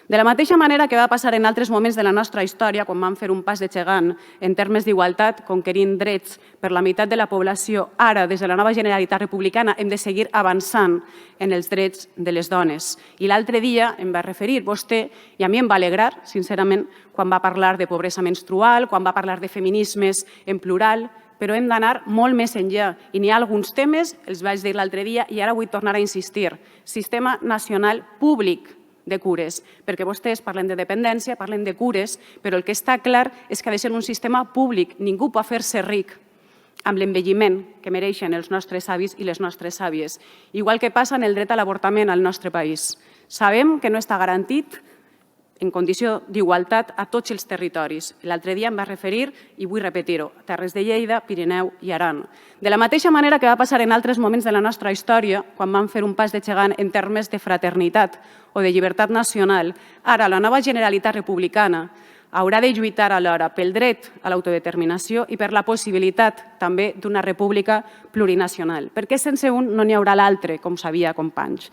De la mateixa manera que va passar en altres moments de la nostra història, quan vam fer un pas de gegant en termes d'igualtat, conquerint drets per la meitat de la població, ara, des de la nova Generalitat Republicana, hem de seguir avançant en els drets de les dones. I l'altre dia em va referir vostè, i a mi em va alegrar, sincerament, quan va parlar de pobresa menstrual, quan va parlar de feminismes en plural, però hem d'anar molt més enllà. I n'hi ha alguns temes, els vaig dir l'altre dia, i ara vull tornar a insistir. Sistema nacional públic de cures, perquè vostès parlen de dependència, parlen de cures, però el que està clar és que ha de ser un sistema públic. Ningú pot fer-se ric amb l'envelliment que mereixen els nostres avis i les nostres àvies. Igual que passa en el dret a l'avortament al nostre país. Sabem que no està garantit en condició d'igualtat a tots els territoris. L'altre dia em va referir, i vull repetir-ho, Terres de Lleida, Pirineu i Aran. De la mateixa manera que va passar en altres moments de la nostra història, quan vam fer un pas de gegant en termes de fraternitat o de llibertat nacional, ara la nova Generalitat Republicana haurà de lluitar alhora pel dret a l'autodeterminació i per la possibilitat també d'una república plurinacional, perquè sense un no n'hi haurà l'altre, com sabia, companys.